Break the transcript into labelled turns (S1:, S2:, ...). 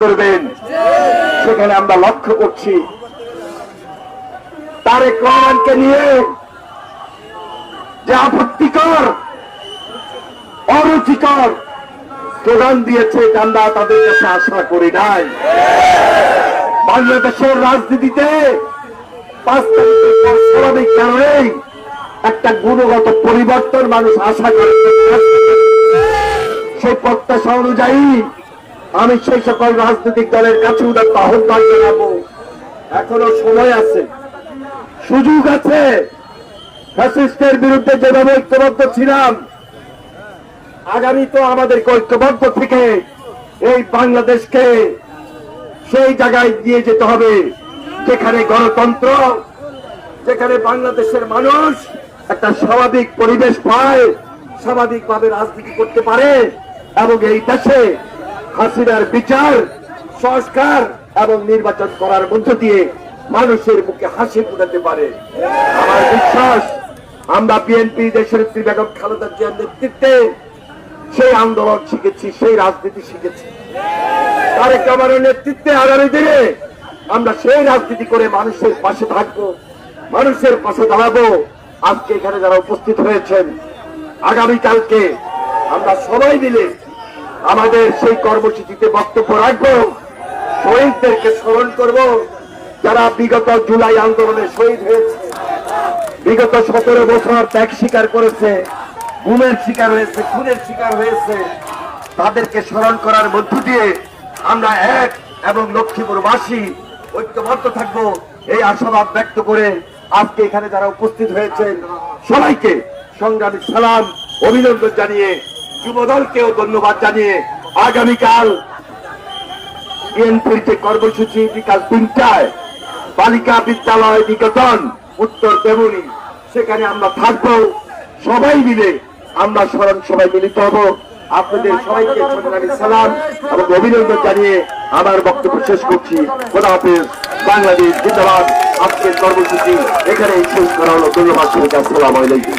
S1: করবেন সেখানে আমরা লক্ষ্য করছি তারেক রহমানকে নিয়ে যে আপত্তিকর অরুচিকর স্লোগান দিয়েছে আমরা তাদের কাছে আশা করি নাই। বাংলাদেশের রাজনীতিতে 5 তারিখের পর স্বাভাবিক কারণেই একটা গুণগত পরিবর্তন মানুষ আশা করে। সেই প্রত্যাশা অনুযায়ী আমি সেই সকল রাজনৈতিক দলের কাছে উদাত্ত আহ্বান জানাবো, এখনো সময় আছে, সুযোগ আছে। ফ্যাসিস্টের বিরুদ্ধে যেভাবে ঐক্যবদ্ধ ছিলাম, আগামী তো আমাদেরকে ঐক্যবদ্ধ থেকে এই বাংলাদেশকে সেই জায়গায় নিয়ে যেতে হবে যেখানে গণতন্ত্র, যেখানে বাংলাদেশের মানুষ একটা স্বাভাবিক পরিবেশ পায়, স্বাভাবিকভাবে রাজনীতি করতে পারে এবং এই দেশে হাসিনার বিচার, সংস্কার এবং নির্বাচন করার মধ্য দিয়ে মানুষের মুখে হাসি ফুটাতে পারে। আমার বিশ্বাস আমরা বিএনপি দেশের বেগম খালেদা জিয়ার নেতৃত্বে সেই আন্দোলন শিখেছি, সেই রাজনীতি শিখেছি। তারেক রহমানের নেতৃত্বে আগামী দিনে আমরা সেই রাজনীতি করে মানুষের পাশে থাকবো, মানুষের পাশে দাঁড়াবো। আজকে এখানে যারা উপস্থিত হয়েছেন, আগামীকালকে আমরা সবাই মিলে আমাদের সেই কর্মসূচিতে বক্তব্য রাখবো, শহীদদেরকে স্মরণ করব যারা বিগত জুলাই আন্দোলনে শহীদ হয়েছে, বিগত 17 বছর ত্যাগ স্বীকার করেছে, গুমের শিকার হয়েছে, খুনের শিকার হয়েছে। তাদেরকে স্মরণ করার মধ্য দিয়ে আমরা এক এবং লক্ষ্মীপুরবাসী ঐক্যবদ্ধ থাকবো, এই আশাবাদ ব্যক্ত করে আজকে এখানে যারা উপস্থিত হয়েছেন সবাইকে সংগ্রামী সালাম, অভিনন্দন জানিয়ে, যুবদলকেও ধন্যবাদ জানিয়ে আগামীকাল বিএনপির যে কর্মসূচি বিকাল 3টায় বালিকা বিদ্যালয় নিকেতন উত্তর তেমনি, সেখানে আমরা থাকবো। সবাই মিলে আমরা স্মরণ সবাই মিলিত হব। আপনাদের সবাইকে সংগ্রামী সালাম এবং অভিনন্দন জানিয়ে আমার বক্তব্য শেষ করছি। খোদা হাফেজ, বাংলাদেশ জিন্দাবাদ। আজকের কর্মসূচি এখানেই শেষ করা হলো। ধন্যবাদ সবাইকে। আসসালামু আলাইকুম।